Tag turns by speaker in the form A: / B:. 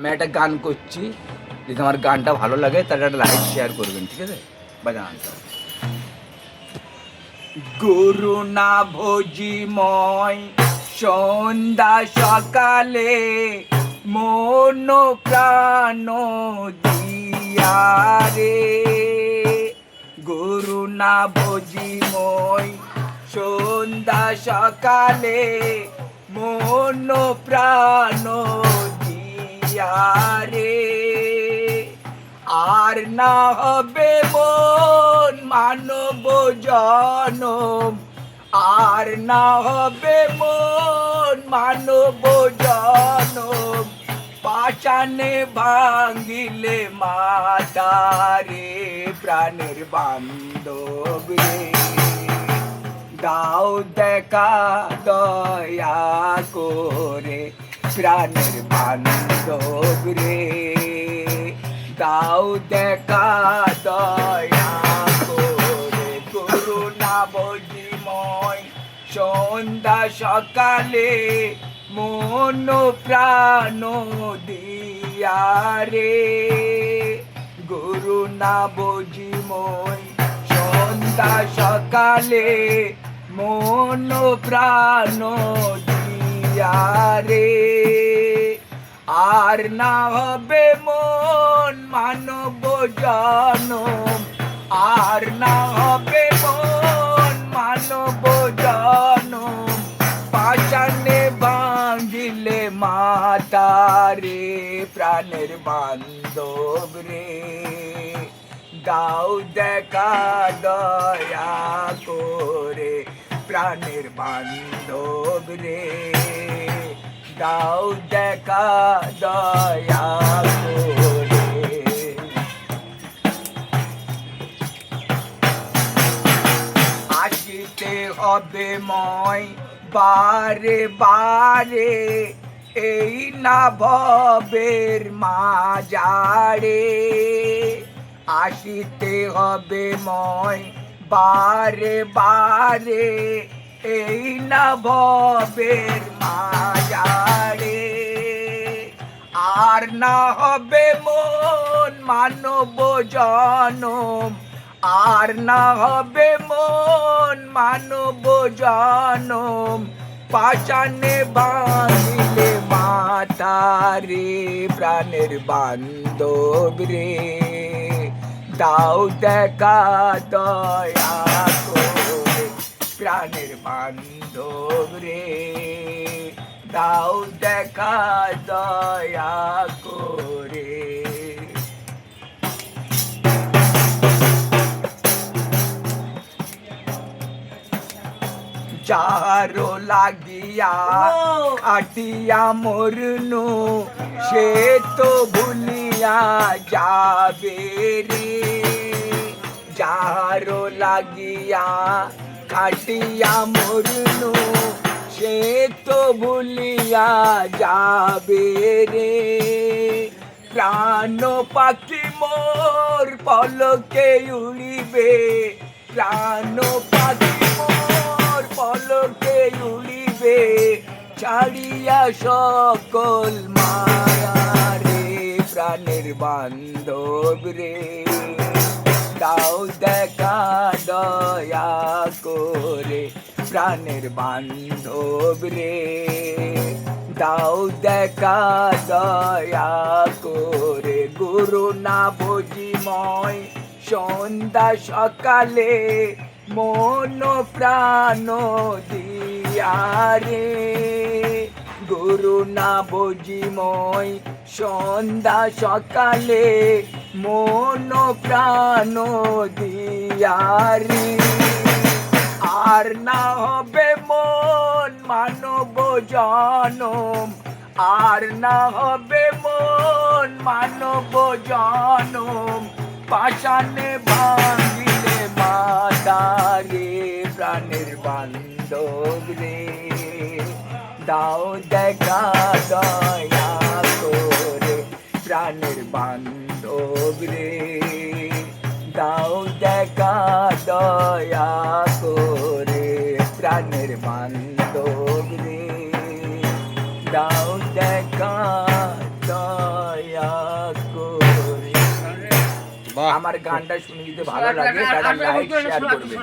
A: আমি একটা গান করছি, যদি আমার গানটা ভালো লাগে তাহলে একটা লাইক শেয়ার করবেন, ঠিক আছে? বাজানটা গুরু না ভোজিময় সন্ধ্যা সকালে মন প্রাণ দিয়া রে, গুরু না ভোজিময় সন্ধ্যা সকালে মন প্রাণ দিয়া রে, আর না হবে মন মানব জনম, আর না হবে মন মানব জনম, পাষাণে ভাঙ্গিলে মাতারে প্রাণের বান্ধব রে, দাও দেখা দয়া করে প্রাণের বান্ধব রে, দাও দেখা দয়া করে করুণা ভোজিময় সন্ধ্যা সকালে মন প্রাণ দিয়া রে, করুণা ভোজিময় সন্ধ্যা সকালে মন প্রাণ দিয়া রে, আর না হবে মন মানব জনম, আর না হবে মন মানব জনম, পাষাণে ভাঙ্গিলে মাতারে প্রাণের বান্ধব রে, দাও দেখা দয়া করে প্রাণের বান্ধব রে, দাও দেখা দয়া করে। আসিতে হবে ময় বারে বারে এই না ভবের মাজারে, আসিতে হবে ময় বারে বারে এই না ভবের মাজারে, আর না হবে মন মানব জনম, আর না হবে মন মানব জনম, পাষাণে ভাঙ্গিলে মাতারে প্রাণের বান্ধব রে, দাও দেখা দয়া করে প্রাণের বান্ধব রে, দাও দেখা দয়া করে। যাহারো লাগিয়া কাটিয়া মরনু সে তো ভুলিয়া যাবে রে, যাহারো লাগিয়া কাটিয়া মরনু সে তো ভুলিয়া যাবে রে, প্রাণ পাখি মোর পলকে উড়িবে, প্রাণ পাখি মোর পলকে উড়িবে, ছাড়িয়া সকল মায়া রে প্রাণের বান্ধব রে, দাও দেখা দয়া করে প্রাণের বান্ধব রে, দাও দেখা দয়া করে গুরু না ভোজিময় সন্ধ্যা সকালে মন প্রাণ দিয়া রে, গুরু না ভোজিময় সন্ধ্যা সকালে মন প্রাণ দিয়া রে, আর না হবে মন মানব জনম, আর না হবে মন মানব জনম, পাষাণে ভাঙ্গিলে মাতারে প্রাণের বান্ধব রে, দাও দেখা দয়া করে প্রাণের বান্ধব রে, দাও দেখা দয়া করে প্রাণের বান্ধব রে, দাও দেখা দয়া। করে।
B: বাহ,
A: আমার গানটা শুনে যদি ভালো লাগে তাহলে লাইক শেয়ার করবেন।